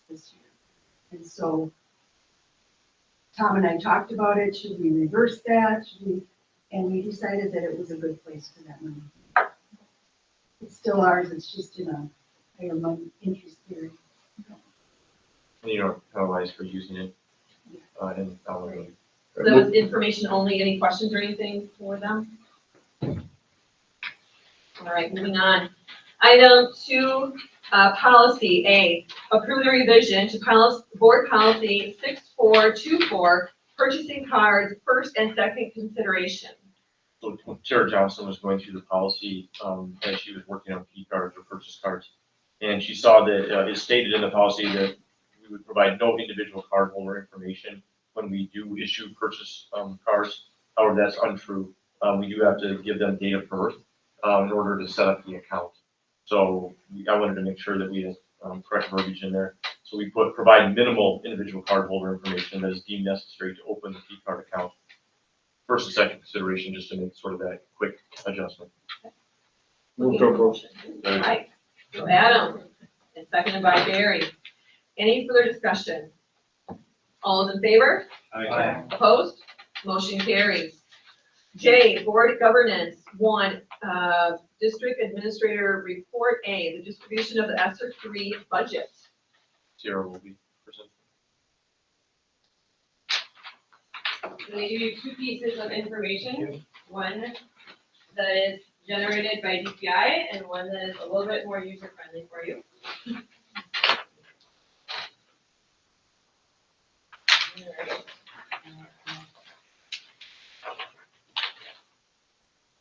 this year. And so Tom and I talked about it, should we reverse that, and we decided that it was a good place for that money. It's still ours, it's just in a higher money interest period. And you don't penalize for using it, and, So that was information only. Any questions or anything for them? All right, moving on. Item 2, policy A, approve the revision to board policy 6424, purchasing cards, first and second consideration. So Sarah Johnson was going through the policy, as she was working on P cards or purchase cards. And she saw that, it's stated in the policy that we would provide no individual cardholder information when we do issue purchase, cards. However, that's untrue. We do have to give them date of birth, in order to set up the account. So I wanted to make sure that we had, correct verbiage in there. So we provide minimal individual cardholder information that is deemed necessary to open the P card account. First and second consideration, just to make sort of that quick adjustment. Move to approve. All right, so Adam, and seconded by Barry. Any further discussion? All those in favor? Aye. Opposed? Motion carries. J, board governance. 1, district administrator report A, the distribution of the ESSER 3 budget. Sarah will be presenting. They give you 2 pieces of information, one that is generated by DPI and one that is a little bit more user-friendly for you.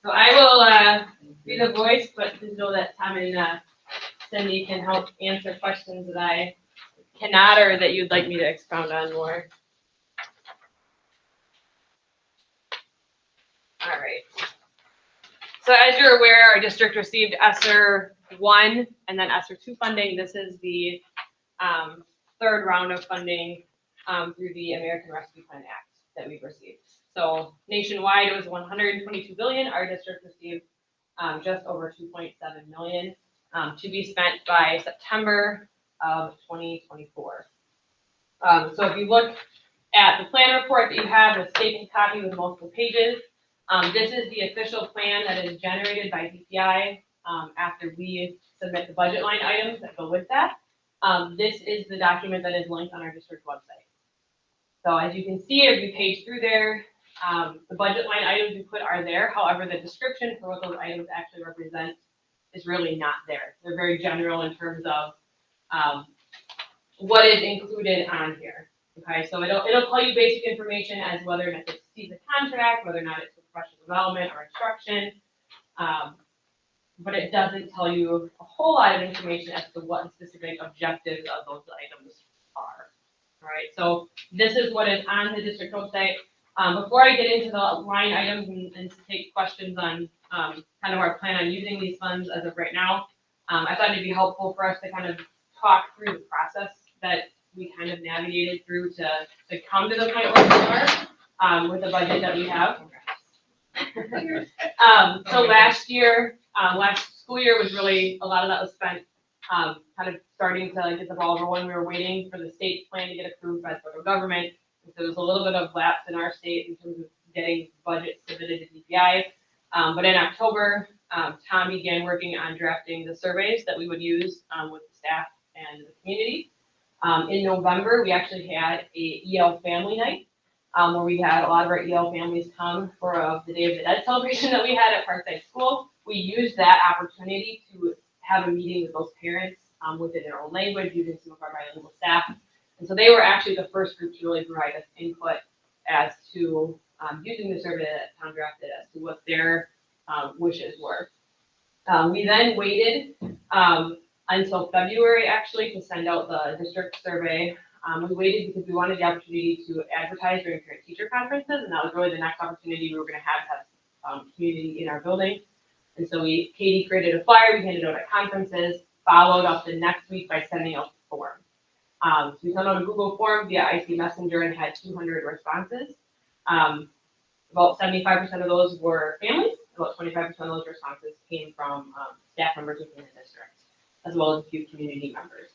So I will be the voice, but please know that Tom and Cindy can help answer questions that I cannot or that you'd like me to expound on more. All right. So as you're aware, our district received ESSER 1 and then ESSER 2 funding. This is the third round of funding through the American Rescue Plan Act that we've received. So nationwide, it was $122 billion. Our district received just over $2.7 million to be spent by September of 2024. So if you look at the plan report that you have, a stapled copy with multiple pages, this is the official plan that is generated by DPI after we submit the budget line items that go with that. This is the document that is linked on our district website. So as you can see, as we page through there, the budget line items we put are there. However, the description for what those items actually represent is really not there. They're very general in terms of what is included on here. Okay, so it'll tell you basic information as whether or not it's a contract, whether or not it's professional development or instruction. but it doesn't tell you a whole lot of information as to what the specific objectives of those items are. All right, so this is what is on the district website. Before I get into the line items and to take questions on kind of our plan on using these funds as of right now, I thought it'd be helpful for us to kind of talk through the process that we kind of navigated through to come to the point where we are with the budget that we have. So last year, last school year was really, a lot of that was spent kind of starting to get the ball rolling. We were waiting for the state plan to get approved by the federal government. So there was a little bit of lapse in our state in terms of getting budgets submitted to DPI. But in October, Tom began working on drafting the surveys that we would use with the staff and the community. In November, we actually had a EL family night where we had a lot of our EL families come for the Day of the Dead celebration that we had at Parkside School. We used that opportunity to have a meeting with those parents within their own language, using some of our bilingual staff. And so they were actually the first group to really provide us input as to using the survey that Tom drafted as to what their wishes were. We then waited until February actually to send out the district survey. We waited because we wanted the opportunity to advertise during parent-teacher conferences, and that was really the next opportunity we were going to have community in our building. And so Katie created a flyer, we handed out at conferences, followed up the next week by sending out the form. So we sent out a Google form via IC Messenger and had 200 responses. About 75% of those were families, about 25% of those responses came from staff members within the district, as well as a few community members.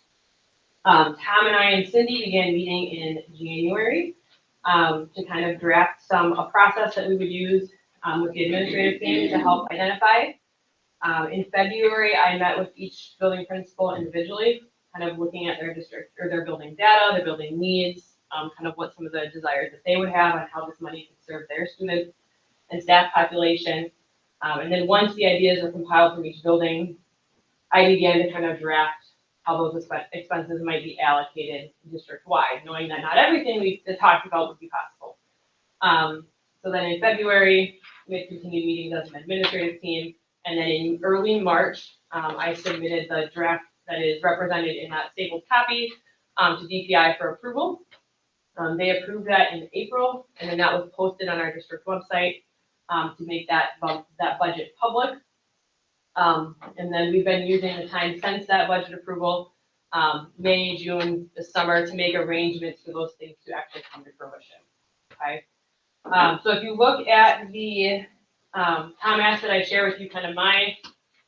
Tom and I and Cindy began meeting in January to kind of draft a process that we would use with the administrative team to help identify. In February, I met with each building principal individually, kind of looking at their district or their building data, their building needs, kind of what some of the desires that they would have on how this money can serve their students and staff population. And then once the ideas are compiled from each building, I began to kind of draft how those expenses might be allocated district-wide, knowing that not everything we talked about would be possible. So then in February, we had continued meetings as an administrative team, and then in early March, I submitted the draft that is represented in that stapled copy to DPI for approval. They approved that in April, and then that was posted on our district website to make that budget public. And then we've been using the time since that budget approval, May, June, this summer, to make arrangements for those things to actually come to fruition. Okay. So if you look at the, Tom asked that I share with you kind of my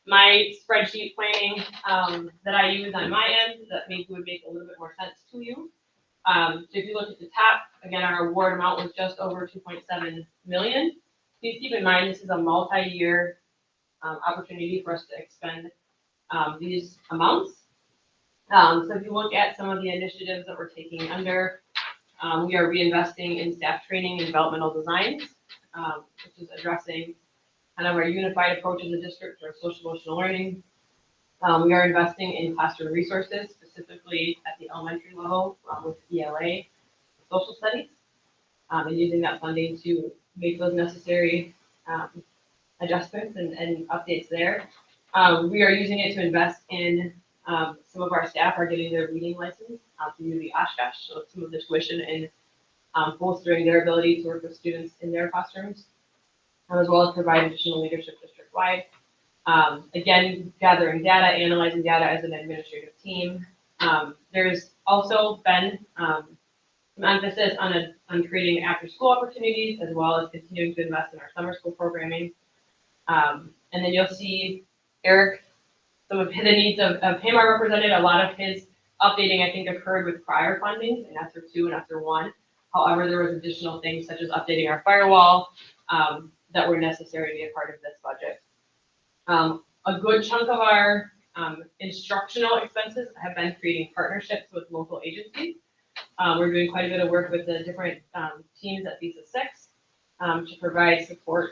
spreadsheet planning that I use on my end that maybe would make a little bit more sense to you. So if you look at the top, again, our award amount was just over 2.7 million. Please keep in mind this is a multi-year opportunity for us to expend these amounts. So if you look at some of the initiatives that we're taking under, we are reinvesting in staff training and developmental designs, which is addressing kind of our unified approach in the district for social emotional learning. We are investing in classroom resources, specifically at the elementary level with ELA, social studies, and using that funding to make those necessary adjustments and updates there. We are using it to invest in some of our staff are getting their reading license through the Oshkosh, so some of the tuition and bolstering their ability to work with students in their classrooms, as well as provide additional leadership district-wide. Again, gathering data, analyzing data as an administrative team. There's also been some emphasis on creating after-school opportunities, as well as continuing to invest in our summer school programming. And then you'll see Eric, some of the needs of him are represented. A lot of his updating, I think, occurred with prior funding in ESSER 2 and ESSER 1. However, there was additional things such as updating our firewall that were necessary to be a part of this budget. A good chunk of our instructional expenses have been creating partnerships with local agencies. We're doing quite a bit of work with the different teams at Visa 6 to provide support,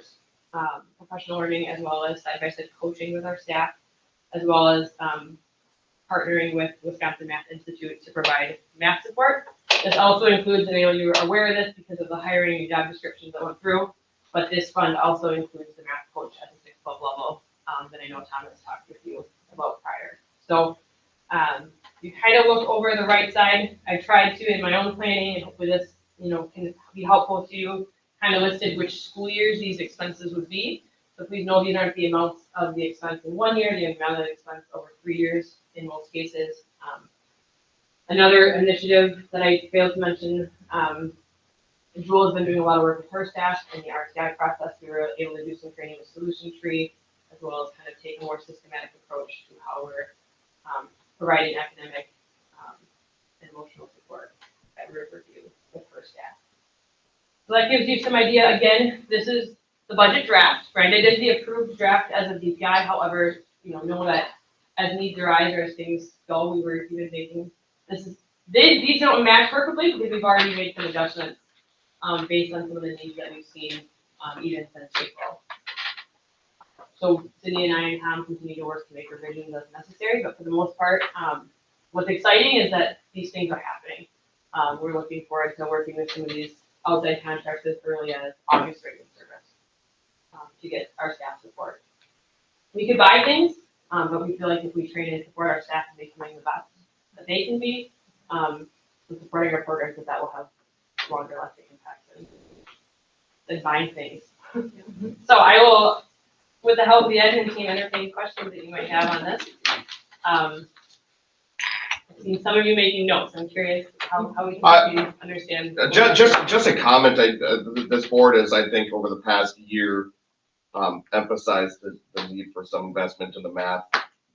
professional learning, as well as side-by-side coaching with our staff, as well as partnering with Wisconsin Math Institute to provide math support. This also includes, and I know you're aware of this because of the hiring and job descriptions that went through, but this fund also includes the math coach at the 6-12 level that I know know, Tom has talked with you about prior. So, you kind of look over the right side. I tried to in my own planning, and hopefully this, you know, can be helpful to you. Kind of listed which school years these expenses would be. So please know these aren't the amounts of the expense in 1 year, the amount of the expense over 3 years in most cases. Another initiative that I failed to mention, Jewel has been doing a lot of work with her staff in the RTI process. We were able to do some training with Solution Tree, as well as kind of take a more systematic approach to how we're providing academic and emotional support at Riverview with her staff. So that gives you some idea. Again, this is the budget draft. Brenda did the approved draft as of DPI. However, you know that as needs arise or as things go, we were even making these don't match perfectly because we've already made some adjustments based on some of the needs that we've seen even since April. So Cindy and I and Tom continue to work to make revisions as necessary, but for the most part, what's exciting is that these things are happening. We're looking forward to working with some of these outside contracts as early as August right in service to get our staff support. We could buy things, but we feel like if we train and support our staff and becoming the best that they can be, and supporting our programs, that will have longer lasting impacts than buying things. So I will, with the help of the admin team, entertain questions that you might have on this. I've seen some of you making notes. I'm curious how we can understand. Just a comment, this board has, I think, over the past year, emphasized the need for some investment in the math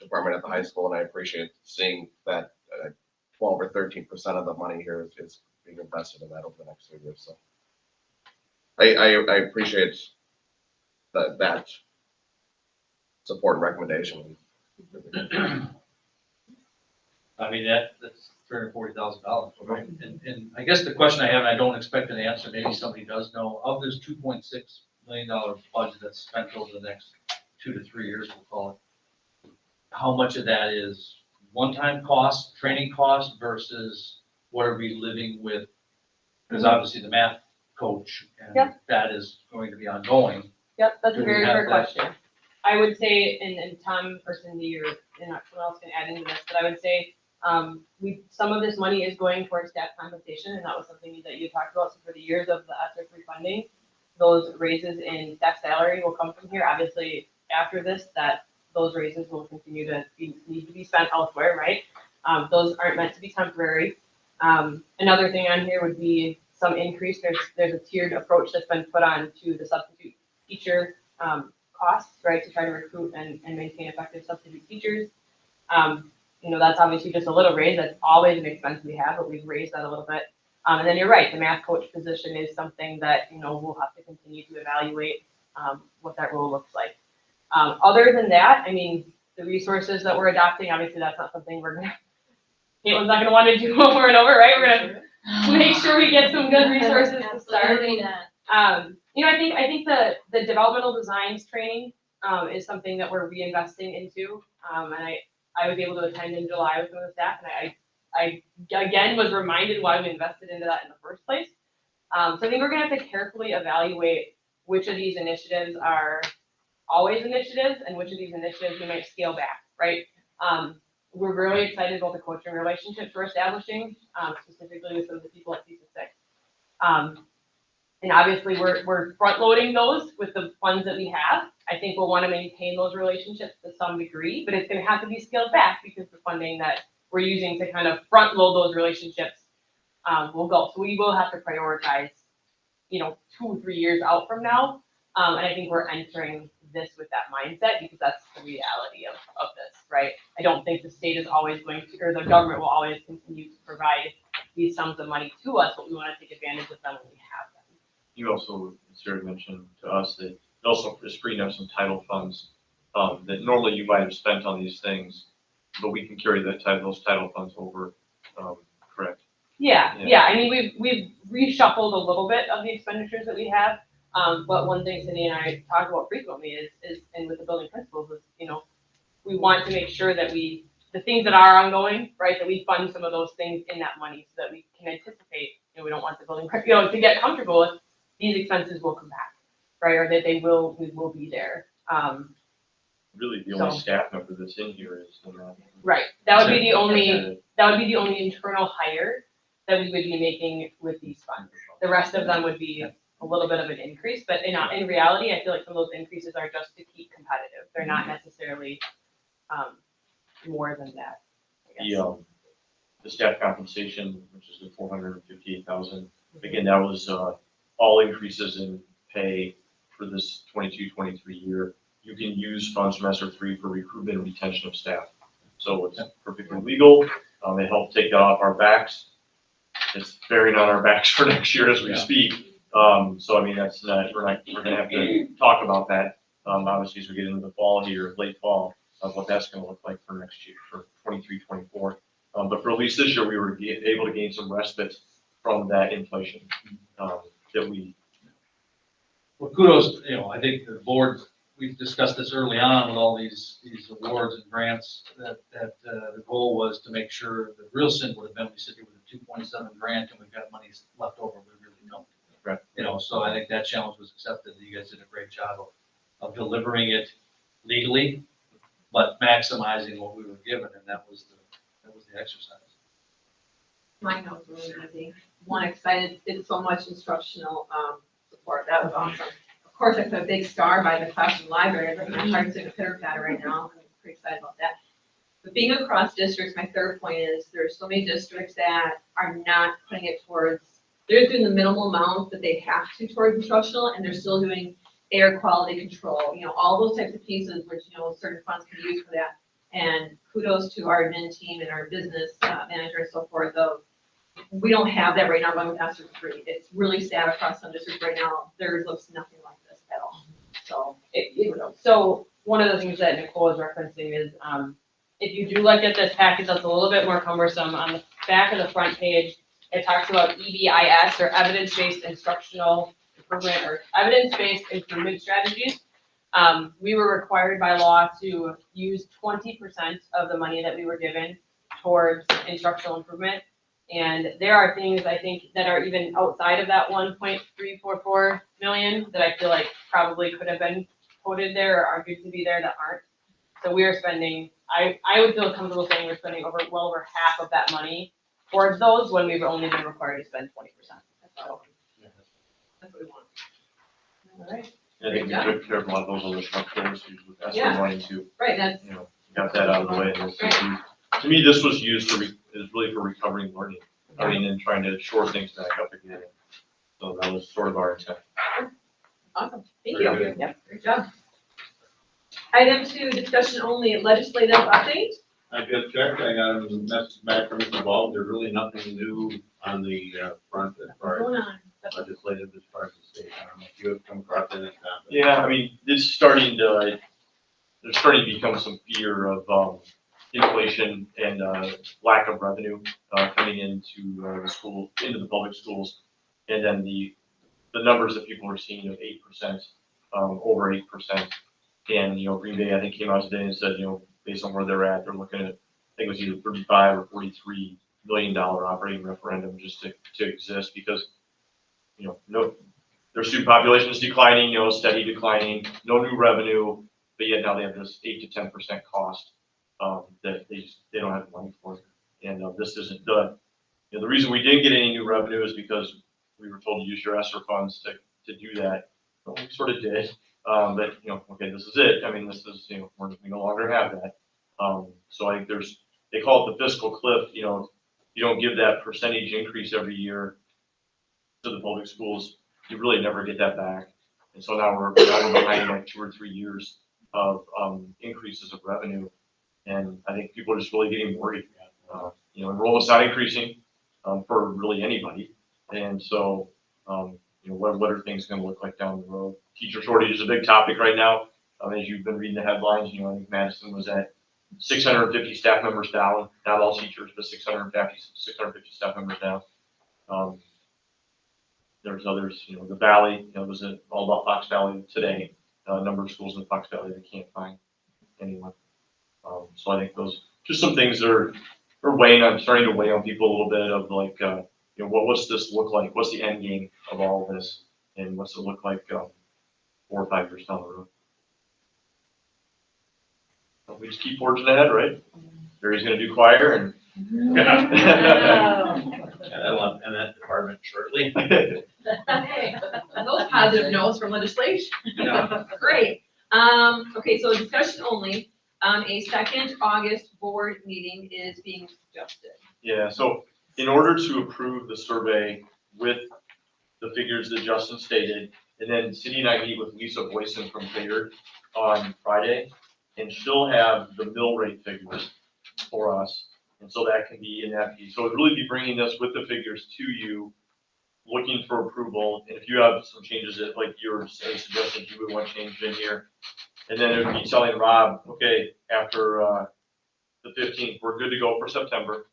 department at the high school, and I appreciate seeing that 12 or 13% of the money here is being invested in that over the next 3 years. So I appreciate that support and recommendation. I mean, that's $340,000, right? And I guess the question I have, and I don't expect an answer, maybe somebody does know, of this $2.6 million budget that's spent over the next 2 to 3 years, we'll call it, how much of that is one-time cost, training cost, versus what are we living with? Because obviously the math coach, and that is going to be ongoing. Yep, that's Do a we very have fair that? question. I would say, and Tom or Cindy or someone else can add into this, but I would say some of this money is going towards staff compensation, and that was something that you talked about. So for the years of the ESSER funding, those raises in staff salary will come from here. Obviously, after this, those raises will continue to need to be spent elsewhere, right? Those aren't meant to be temporary. Another thing on here would be some increase. There's a tiered approach that's been put on to the substitute teacher costs, right, to try to recruit and maintain effective substitute teachers. That's obviously just a little raise. That's always an expense we have, but we've raised that a little bit. And then you're right, the math coach position is something that, we'll have to continue to evaluate what that role looks like. Other than that, I mean, the resources that we're adopting, obviously that's not something Caitlin's not gonna want to do over and over, right? We're gonna make sure we get some good resources to start. I think the developmental designs training is something that we're reinvesting into. And I was able to attend in July with some of the staff, and I again was reminded why we invested into that in the first place. So I think we're gonna have to carefully evaluate which of these initiatives are always initiatives and which of these initiatives we might scale back, right? We're really excited about the coaching relationships we're establishing, specifically with some of the people at CC6. And obviously we're front loading those with the funds that we have. I think we'll want to maintain those relationships to some degree, but it's going to have to be scaled back because the funding that we're using to kind of front load those relationships will go. So we will have to prioritize, 2 or 3 years out from now. And I think we're entering this with that mindset because that's the reality of this, right? I don't think the state is always going to, or the government will always continue to provide these sums of money to us, but we want to take advantage of them when we have them. You also, Sarah, mentioned to us that it also is freeing up some title funds that normally you might have spent on these things, but we can carry those title funds over, correct? Yeah. I mean, we've reshuffled a little bit of the expenditures that we have. But one thing Cindy and I talk about frequently is and with the building principals is, we want to make sure that the things that are ongoing, right, that we fund some of those things in that money so that we can anticipate, we don't want the building, to get comfortable with these expenses will come back, right, or that we will be there. Really, the only So- staff member that's in here is the Right, that would be the only, that would be the only internal hire that we would be making with these funds. The rest of them would be a little bit of an increase, but in reality, I feel like some of those increases are just to keep competitive. They're not necessarily, more than that, I guess. The staff compensation, which is the 458,000. Again, that was, all increases in pay for this 22-23 year. You can use funds from ESSER 3 for recruitment and retention of staff. So it's perfectly legal. It helped take that off our backs. It's bearing on our backs for next year as we speak. So I mean, that's not, we're gonna have to talk about that, obviously as we get into the fall here, late fall, of what that's gonna look like for next year, for 23-24. But for at least this year, we were able to gain some respite from that inflation, that we. Well, kudos, I think the board, we've discussed this early on with all these awards and grants, that the goal was to make sure the real sin would have been we sit here with a 2.7 grant and we've got money left over, we really don't. Right. So I think that challenge was accepted. You guys did a great job of delivering it legally, but maximizing what we were given, and that was the exercise. Mine was really busy. One, excited, did so much instructional, support. That was awesome. Of course, I put a big star by the classroom library. I'm trying to take a pitter patter right now. I'm pretty excited about that. But being across districts, my third point is there's so many districts that are not putting it towards, they're doing the minimal amount that they have to towards instructional, and they're still doing air quality control, all those types of pieces, which, certain funds can be used for that. And kudos to our admin team and our business manager and so forth, though. We don't have that right now going with ESSER 3. It's really sad across some districts right now. Theirs looks nothing like this at all. So, So one of the things that Nicole is referencing is, if you do look at this packet that's a little bit more cumbersome, on the back of the front page, it talks about EBIS, or evidence-based instructional improvement, or evidence-based improvement strategies. We were required by law to use 20% of the money that we were given towards instructional improvement. And there are things, I think, that are even outside of that 1.344 million that I feel like probably could have been quoted there or argued to be there that aren't. So we are spending, I would feel comfortable saying we're spending well over half of that money towards those, when we've only been required to spend 20%. So that's what we want. All right. I think we took care of a lot of those other structural issues with ESSER Yeah. 1 and 2. Right, that's, Got that out of the way. And to me, this was used is really for recovering learning. I mean, and trying to shore things back up again. So that was sort of our intent. awesome. Thank Very you. good. Yep, great job. Item 2, discussion only, legislative update. I just checked, I got a message back from Mr. Ball, there's really nothing new on the front as What's far going as on? legislative, as far as the state. I don't know if you have come across any of that. Yeah, I mean, there's starting to become some fear of inflation and lack of revenue coming into the public schools. And then the numbers that people are seeing of 8%, over 8%. And, Green Bay, I think, came out today and said, based on where they're at, they're looking at, I think it was either 35 or $43 million operating referendum just to exist, because, their student population is declining, steady declining, no new revenue, but yet now they have this 8 to 10% cost that they don't have money for. And this isn't done. The reason we didn't get any new revenue is because we were told to use your ESSER funds to do that. Well, we sort of did, but okay, this is it. I mean, this is we no longer have that. So I think they call it the fiscal cliff. You don't give that percentage increase every year to the public schools, you really never get that back. And so now we're behind like 2 or 3 years of increases of revenue, and I think people are just really getting worried. Enrollment's not increasing for really anybody, and so what are things going to look like down the road? Teacher shortage is a big topic right now. As you've been reading the headlines, I think Madison was at 650 staff members down, not all teachers, but 650 staff members down. There's others, the Valley, was all about Fox Valley today. A number of schools in the Fox Valley they can't find anyone. So I think those just some things that are starting to weigh on people a little bit of like, what's this look like? What's the end game of all of this? And what's it look like 4 or 5 years down the road? we just keep forging ahead, right? Barry's gonna do choir and. And that department shortly. Okay, those positive notes from legislation. Yeah. Great. Okay, so discussion only, a second August board meeting is being suggested. Yeah, so in order to approve the survey with the figures that Justin stated, and then Cindy and I meet with Lisa Boyson from Bayard on Friday, and she'll have the mill rate figures for us. And so that can be in that piece. So it'd really be bringing this with the figures to you, looking for approval. And if you have some changes that, like you were suggesting, you would want changed in here. And then it would be telling Rob, okay, after the 15th, we're good to go for September.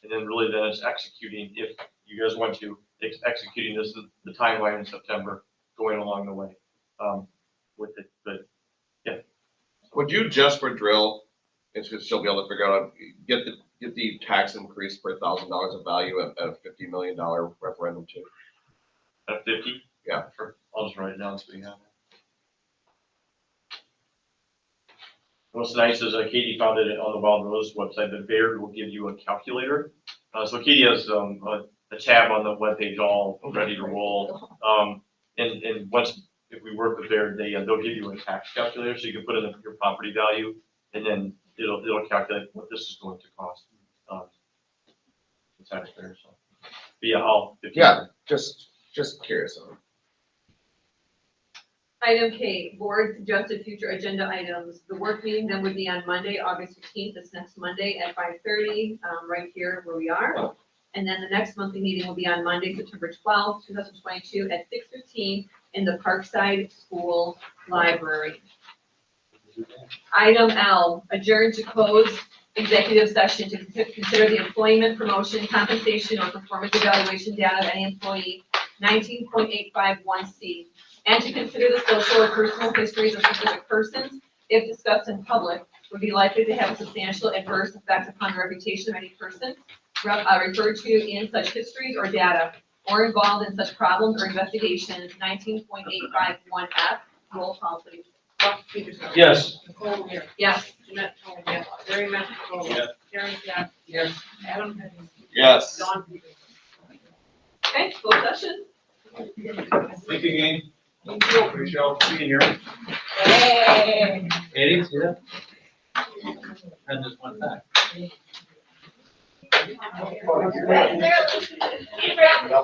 And then really then it's executing, if you guys want to, executing this, the timeline in September, going along the way with it. But yeah. Would you just for drill, and she'll be able to figure out, get the tax increase per $1,000 of value at a $50 million referendum too? At 50? Yeah. Sure. I'll just write it down so we have it. What's nice is Katie found it on the Wild Rose website, that Bayard will give you a calculator. So Katie has a tab on the webpage all ready to roll. And once, if we work with Bayard, they'll give you a tax calculator, so you can put in your property value, and then it'll calculate what this is going to cost. The taxpayer, so. But yeah, just curious. Item K, board suggested future agenda items. The work meeting then would be on Monday, August 15th, this next Monday at 5:30, right here where we are. And then the next monthly meeting will be on Monday, September 12th, 2022 at 6:15 in the Parkside School Library. Item L, adjourn to close executive session to consider the employment, promotion, compensation, or performance evaluation data of any employee, 19.851C. And to consider the social or personal histories of specific persons, if discussed in public, would be likely to have a substantial adverse effect upon the reputation of any person referred to in such histories or data, or involved in such problems or investigations, 19.851F. Roll call, please. Ralph Peterson. Yes. Nicole Mears. Yes. Jeanette Tolan. Yes. Jerry Mexico. Yes. Karen Jack. Yes. Adam Henning. Yes. Don Peters. Okay, closed session. Thank you again. Michelle, see you here. Hey. Katie, see that? And just went back. Is there-